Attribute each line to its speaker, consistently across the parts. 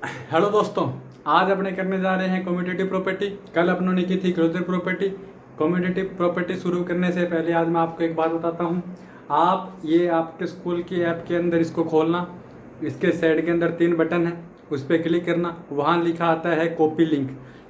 Speaker 1: Hello दोस्तों, आज अपने करने जा रहे हैं कम्यूटेटिव प्रॉपर्टी। कल अपनों ने की थी क्लोजर प्रॉपर्टी। कम्यूटेटिव प्रॉपर्टी शुरू करने से पहले आज मैं आपको एक बात बताता हूँ। आप ये आपके स्कूल की ऐप के अंदर इसको खोलना, इसके साइड के अंदर 3 बटन है, उस पर क्लिक करना। वहाँ लिखा आता है कॉपी लिंक।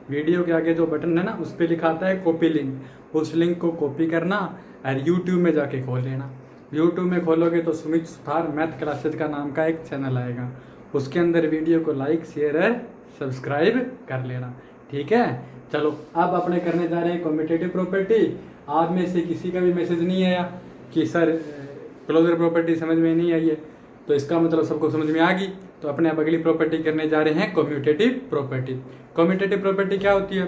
Speaker 1: वीडियो के आगे जो बटन है ना, उस पर लिखा आता है कॉपी लिंक। उस लिंक को कॉपी करना और यूट्यूब में जाके खोल लेना। यूट्यूब में खोलोगे तो सुमित सुथार मैथ क्लासेज का नाम का एक चैनल आएगा। उसके अंदर वीडियो को लाइक शेयर और सब्सक्राइब कर लेना, ठीक है। चलो अब अपने करने जा रहे हैं कम्यूटेटिव प्रॉपर्टी। आप में से किसी का भी मैसेज नहीं आया कि सर क्लोजर प्रॉपर्टी समझ में नहीं आई है, तो इसका मतलब सबको समझ में आ गई। तो अपने अब अगली प्रॉपर्टी करने जा रहे हैं कम्यूटेटिव प्रॉपर्टी। कम्यूटेटिव प्रॉपर्टी क्या होती है?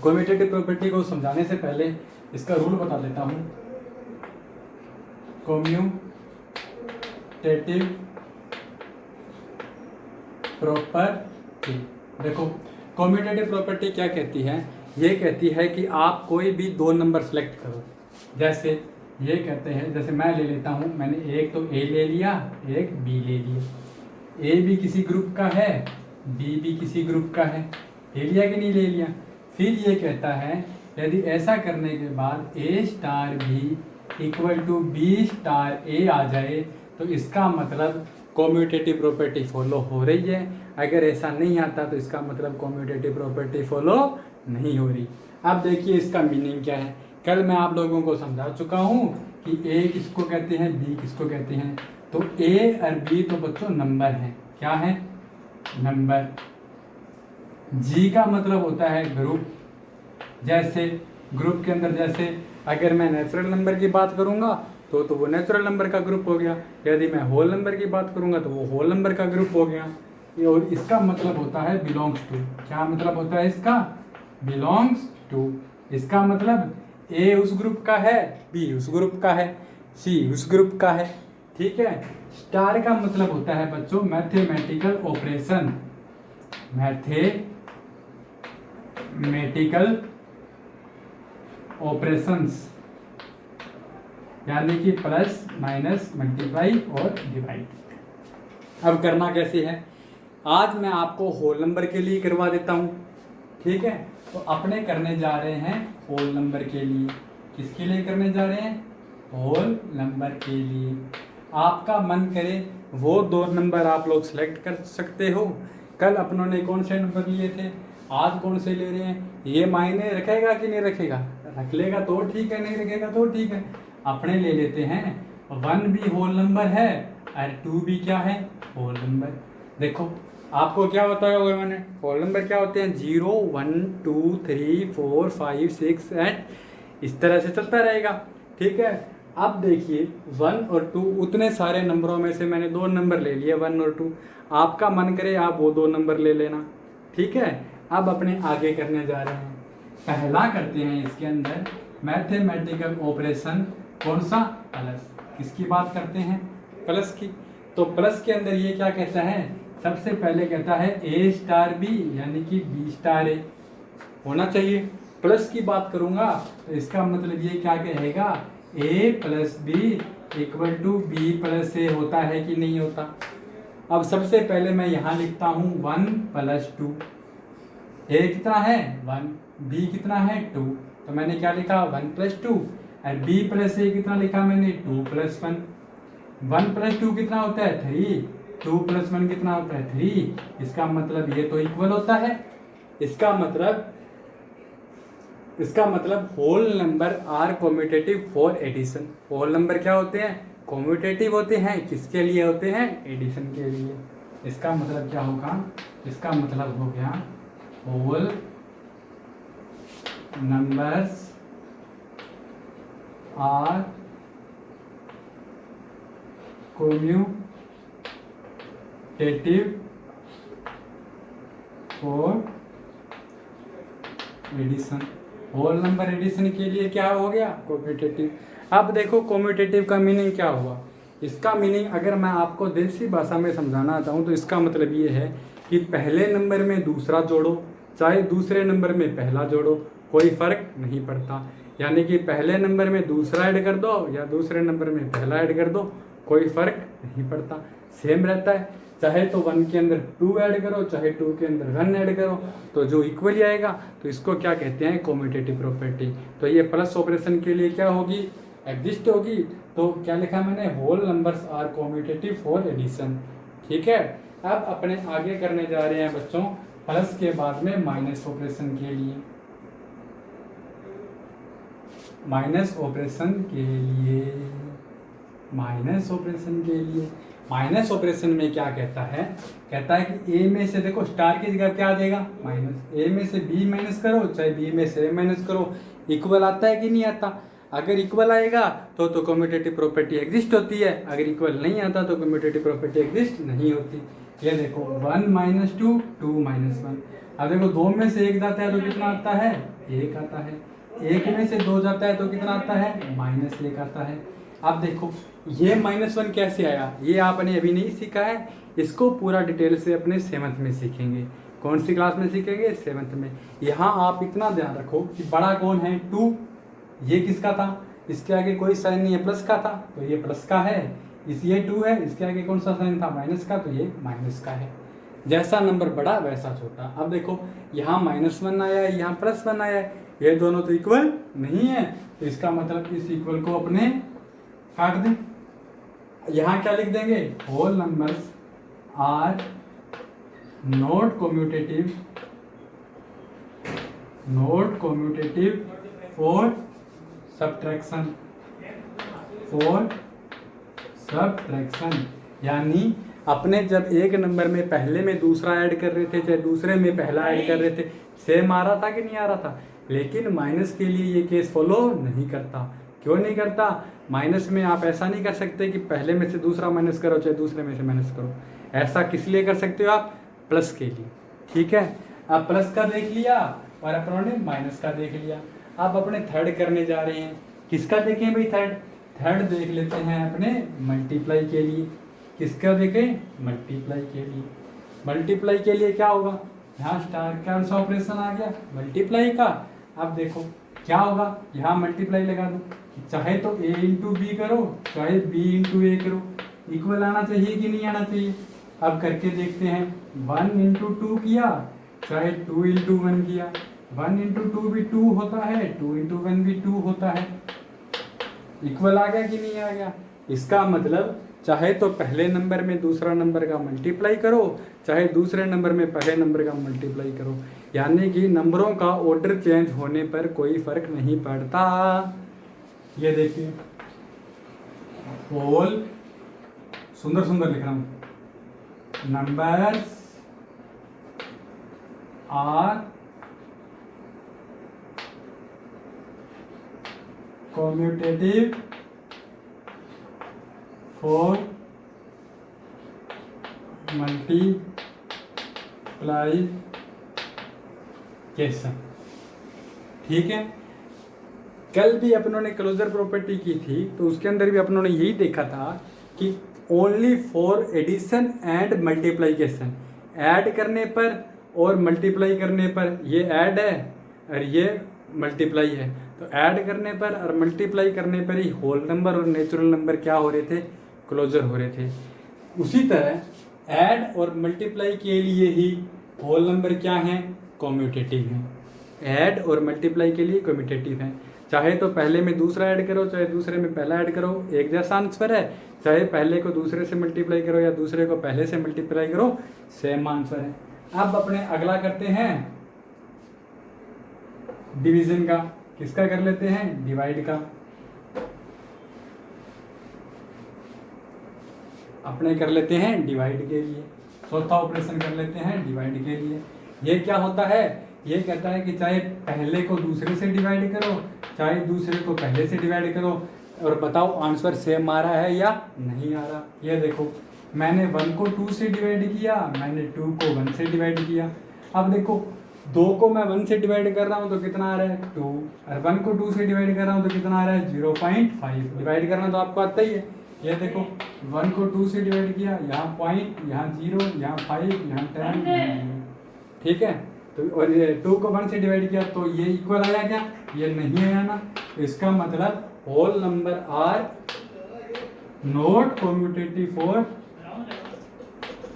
Speaker 1: कम्यूटेटिव प्रॉपर्टी को समझाने से पहले इसका रूल बता देता हूँ। कम्यूटेटिव प्रॉपर्टी, देखो कम्यूटेटिव प्रॉपर्टी क्या कहती है? ये कहती है कि आप कोई भी 2 नंबर सेलेक्ट करो। जैसे ये कहते हैं, जैसे मैं ले लेता हूँ, मैंने एक तो ए ले लिया, एक बी ले लिया। ए भी किसी ग्रुप का है, बी भी किसी ग्रुप का है। ले लिया कि नहीं ले लिया? फिर ये कहता है यदि ऐसा करने के बाद A star B equal to B star A आ जाए तो इसका मतलब कम्यूटेटिव प्रॉपर्टी फॉलो हो रही है। अगर ऐसा नहीं आता तो इसका मतलब कम्यूटेटिव प्रॉपर्टी फॉलो नहीं हो रही। अब देखिए इसका मीनिंग क्या है। कल मैं आप लोगों को समझा चुका हूँ कि ए किसको कहते हैं, बी किसको कहते हैं। तो ए और बी तो बच्चों नंबर हैं। क्या है? नंबर। जी का मतलब होता है ग्रुप। जैसे ग्रुप के अंदर, जैसे अगर मैं नेचुरल नंबर की बात करूँगा तो वो नेचुरल नंबर का ग्रुप हो गया। यदि मैं होल नंबर की बात करूँगा तो वो होल नंबर का ग्रुप हो गया। और इसका मतलब होता है बिलोंग्स टू। क्या मतलब होता है इसका? Belongs to. इसका मतलब ए उस ग्रुप का है, बी उस ग्रुप का है, सी उस ग्रुप का है, ठीक है। स्टार का मतलब होता है बच्चों मैथमेटिकल ऑपरेशन। मैथमेटिकल ऑपरेशंस, यानी कि प्लस माइनस मल्टीप्लाई और डिवाइड। अब करना कैसे है? आज मैं आपको होल नंबर के लिए करवा देता हूँ, ठीक है। तो अपने करने जा रहे हैं होल नंबर के लिए। किसके लिए करने जा रहे हैं? होल नंबर के लिए। आपका मन करे वो 2 नंबर आप लोग सेलेक्ट कर सकते हो। कल अपनों ने कौन से नंबर लिए थे, आज कौन से ले रहे हैं, ये मायने रखेगा कि नहीं रखेगा? रख लेगा तो ठीक है, नहीं रखेगा तो ठीक है। अपने ले लेते हैं 1 भी होल नंबर है और 2 भी क्या है? Whole number. देखो आपको क्या बताया होगा मैंने, होल नंबर क्या होते हैं? 0 1 2 3 4 5 6 8, इस तरह से चलता रहेगा, ठीक है। अब देखिए 1 और 2, उतने सारे नंबरों में से मैंने 2 नंबर ले लिए, 1 और 2। आपका मन करे आप वो 2 नंबर ले लेना, ठीक है। अब अपने आगे करने जा रहे हैं। पहला करते हैं इसके अंदर मैथमेटिकल ऑपरेशन। कौन सा? प्लस। किसकी बात करते हैं? प्लस की। तो प्लस के अंदर ये क्या कहता है? सबसे पहले कहता है ए स्टार बी यानी कि बी स्टार ए होना चाहिए। प्लस की बात करूंगा तो इसका मतलब ये क्या कहेगा? A plus B equal to B plus A होता है कि नहीं होता? अब सबसे पहले मैं यहाँ लिखता हूँ 1 + 2। ए कितना है? 1। बी कितना है? 2। तो मैंने क्या लिखा? 1 + 2। और बी प्लस ए कितना लिखा मैंने? 2 + 1। 1 + 2 कितना होता है? 3। 2 + 1 कितना होता है? 3। इसका मतलब ये तो इक्वल होता है। इसका मतलब whole number are commutative for addition. Whole number क्या होते हैं? कम्यूटेटिव होते हैं। किसके लिए होते हैं? एडिशन के लिए। इसका मतलब क्या होगा? इसका मतलब हो गया whole numbers are commutative for addition. Whole number addition के लिए क्या हो गया? कम्यूटेटिव। अब देखो कम्यूटेटिव का मीनिंग क्या हुआ। इसका मीनिंग अगर मैं आपको देसी भाषा में समझाना चाहूँ तो इसका मतलब ये है कि पहले नंबर में दूसरा जोड़ो, चाहे दूसरे नंबर में पहला जोड़ो, कोई फर्क नहीं पड़ता। यानी कि पहले नंबर में दूसरा ऐड कर दो या दूसरे नंबर में पहला ऐड कर दो, कोई फर्क नहीं पड़ता, सेम रहता है। चाहे तो 1 के अंदर 2 ऐड करो, चाहे 2 के अंदर 1 ऐड करो, तो जो इक्वली आएगा तो इसको क्या कहते हैं, कॉम्यूटेटिव प्रॉपर्टी। तो ये प्लस ऑपरेशन के लिए क्या होगी, एग्जिस्ट होगी। तो क्या लिखा मैंने, whole numbers are commutative for addition. ठीक है, अब अपने आगे करने जा रहे हैं बच्चों प्लस के बाद में माइनस ऑपरेशन के लिए। माइनस ऑपरेशन के लिए माइनस ऑपरेशन में क्या कहता है कि ए में से देखो स्टार की जगह क्या आ जाएगा, माइनस। ए में से बी माइनस करो, चाहे बी में से ए माइनस करो, इक्वल आता है कि नहीं आता। अगर इक्वल आएगा तो कम्यूटेटिव प्रॉपर्टी एग्जिस्ट होती है, अगर इक्वल नहीं आता तो कम्यूटेटिव प्रॉपर्टी एग्जिस्ट नहीं होती। ये देखो 1 - 2 2 - 1। अब देखो 2 में से 1 जाता है तो कितना आता है, 1 आता है। 1 में से 2 जाता है तो कितना आता है, -1 आता है। अब देखो ये -1 कैसे आया, ये आपने अभी नहीं सीखा है, इसको पूरा डिटेल से अपने 7th में सीखेंगे। कौन सी क्लास में सीखेंगे, 7th में। यहाँ आप इतना ध्यान रखो कि बड़ा कौन है, 2। ये किसका था, इसके आगे कोई साइन नहीं है, प्लस का था, तो ये प्लस का है। ये 2 है, इसके आगे कौन सा साइन था, माइनस का, तो ये माइनस का है। जैसा नंबर बड़ा वैसा छोटा। अब देखो यहाँ -1 आया है, यहाँ +1 आया है, ये दोनों तो इक्वल नहीं है, तो इसका मतलब इस इक्वल को अपने काट दें। यहाँ क्या लिख देंगे, whole numbers are not commutative for subtraction. यानी अपने जब एक नंबर में पहले में दूसरा ऐड कर रहे थे, चाहे दूसरे में पहला ऐड कर रहे थे, सेम आ रहा था कि नहीं आ रहा था। लेकिन माइनस के लिए ये केस फॉलो नहीं करता। क्यों नहीं करता, माइनस में आप ऐसा नहीं कर सकते कि पहले में से दूसरा माइनस करो, चाहे दूसरे में से माइनस करो। ऐसा किस लिए कर सकते हो आप, प्लस के लिए। ठीक है, अब प्लस का देख लिया और अपनों ने माइनस का देख लिया। अब अपने थर्ड करने जा रहे हैं। किसका देखें भाई, थर्ड देख लेते हैं अपने मल्टीप्लाई के लिए। किसका देखें, मल्टीप्लाई के लिए। मल्टीप्लाई के लिए क्या होगा, यहाँ स्टार का ऑपरेशन आ गया मल्टीप्लाई का। अब देखो क्या होगा, यहाँ मल्टीप्लाई लगा दो, चाहे तो a × b करो, चाहे b × a करो, इक्वल आना चाहिए कि नहीं आना चाहिए। अब करके देखते हैं, 1 × 2 किया, चाहे 2 × 1 किया, 1 × 2 भी 2 होता है, 2 × 1 भी 2 होता है। इक्वल आ गया कि नहीं आ गया। इसका मतलब चाहे तो पहले नंबर में दूसरा नंबर का मल्टीप्लाई करो, चाहे दूसरे नंबर में पहले नंबर का मल्टीप्लाई करो, यानी कि नंबरों का ऑर्डर चेंज होने पर कोई फर्क नहीं पड़ता। ये देखिए होल, सुंदर सुंदर लिख रहा हूं, numbers are commutative for multiplication. ठीक है, कल भी अपनों ने क्लोजर प्रॉपर्टी की थी, तो उसके अंदर भी अपनों ने यही देखा था कि only for addition and multiplication. Add करने पर और मल्टीप्लाई करने पर, ये ऐड है और ये मल्टीप्लाई है, तो ऐड करने पर और मल्टीप्लाई करने पर ही होल नंबर और नेचुरल नंबर क्या हो रहे थे, क्लोजर हो रहे थे। उसी तरह ऐड और मल्टीप्लाई के लिए ही होल नंबर क्या हैं, कम्यूटेटिव हैं। ऐड और मल्टीप्लाई के लिए कम्यूटेटिव हैं। चाहे तो पहले में दूसरा ऐड करो, चाहे दूसरे में पहला ऐड करो, एक जैसा आंसर है। चाहे पहले को दूसरे से मल्टीप्लाई करो या दूसरे को पहले से मल्टीप्लाई करो, सेम आंसर है। अब अपने अगला करते हैं डिवीजन का। किसका कर लेते हैं, डिवाइड का। अपने कर लेते हैं डिवाइड के लिए, चौथा ऑपरेशन कर लेते हैं डिवाइड के लिए। ये क्या होता है, ये कहता है कि चाहे पहले को दूसरे से डिवाइड करो, चाहे दूसरे को पहले से डिवाइड करो, और बताओ आंसर सेम आ रहा है या नहीं आ रहा। ये देखो मैंने 1 को 2 से डिवाइड किया, मैंने 2 को 1 से डिवाइड किया। अब देखो 2 को मैं 1 से डिवाइड कर रहा हूँ तो कितना आ रहा है 2, और 1 को 2 से डिवाइड कर रहा हूँ तो कितना आ रहा है 0.5। डिवाइड करना तो आपको आता ही है। ये देखो 1 को 2 से डिवाइड किया, यहाँ पॉइंट, यहाँ 0, यहाँ 5, यहाँ 10। ठीक है, तो और 2 को 1 से डिवाइड किया तो ये इक्वल आया क्या, ये नहीं आया ना। तो इसका मतलब whole number are not commutative for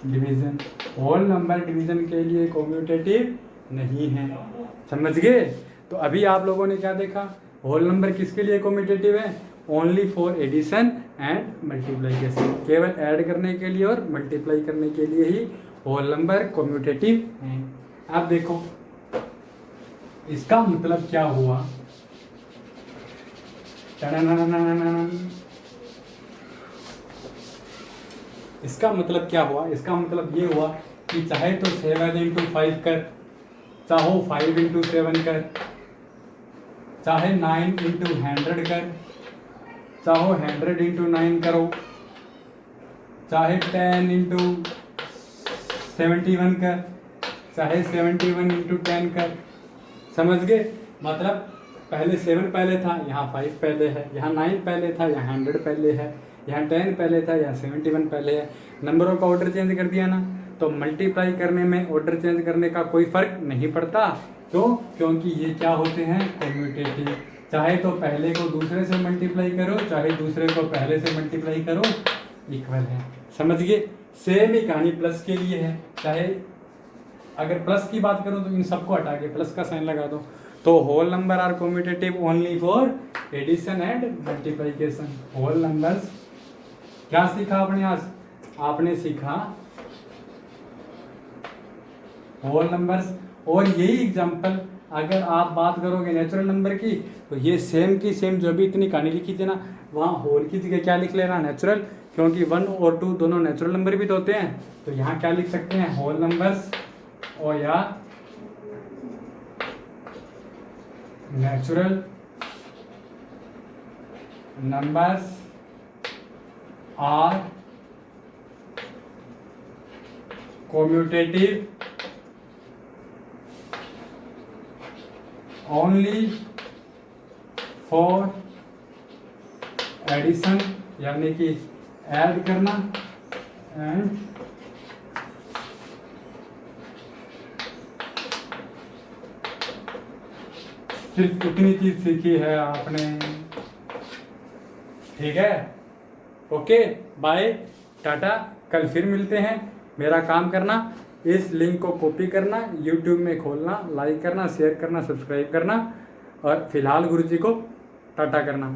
Speaker 1: division. Whole number division के लिए कॉम्यूटेटिव नहीं है, समझ गए। तो अभी आप लोगों ने क्या देखा, होल नंबर किसके लिए कॉम्यूटेटिव है, only for addition and multiplication, केवल ऐड करने के लिए और मल्टीप्लाई करने के लिए ही होल नंबर कॉम्यूटेटिव है। अब देखो इसका मतलब क्या हुआ, इसका मतलब क्या हुआ, इसका मतलब ये हुआ कि चाहे तो 7 इंटू 5 कर, चाहो 5 इंटू 7 कर, चाहे 9 इंटू 100 कर, चाहो 100 इंटू 9 करो, चाहे 10 इंटू 71 कर, चाहे 71 इंटू 10 कर, समझ गए। मतलब पहले 7 पहले था, यहाँ 5 पहले है, यहाँ 9 पहले था, यहाँ 100 पहले है, यहाँ 10 पहले था, यहाँ 71 पहले है। नंबरों का ऑर्डर चेंज कर दिया ना, तो मल्टीप्लाई करने में ऑर्डर चेंज करने का कोई फर्क नहीं पड़ता। क्यों? क्योंकि ये क्या होते हैं, कम्यूटेटिव। चाहे तो पहले को दूसरे से मल्टीप्लाई करो, चाहे दूसरे को पहले से मल्टीप्लाई करो, इक्वल है, समझ गए। सेम ही कहानी प्लस के लिए है, चाहे अगर प्लस की बात करूं तो इन सबको हटा के प्लस का साइन लगा दो। तो whole number are commutative only for addition and multiplication. Whole numbers क्या सीखा आपने आज, आपने सीखा होल नंबर्स। और यही एग्जांपल अगर आप बात करोगे नेचुरल नंबर की, तो ये सेम की सेम जो भी इतनी कहानी लिखी थी ना, वहाँ होल की जगह क्या लिख लेना, नेचुरल, क्योंकि 1 और 2 दोनों नेचुरल नंबर भी तो होते हैं। तो यहाँ क्या लिख सकते हैं, होल नंबर्स और या natural numbers are commutative only for addition, यानी कि ऐड करना एंड सिर्फ इतनी चीज सीखी है आपने, ठीक है। ओके बाय टाटा, कल फिर मिलते हैं। मेरा काम करना, इस लिंक को कॉपी करना, यूट्यूब में खोलना, लाइक करना, शेयर करना, सब्सक्राइब करना और फिलहाल गुरुजी को टाटा करना।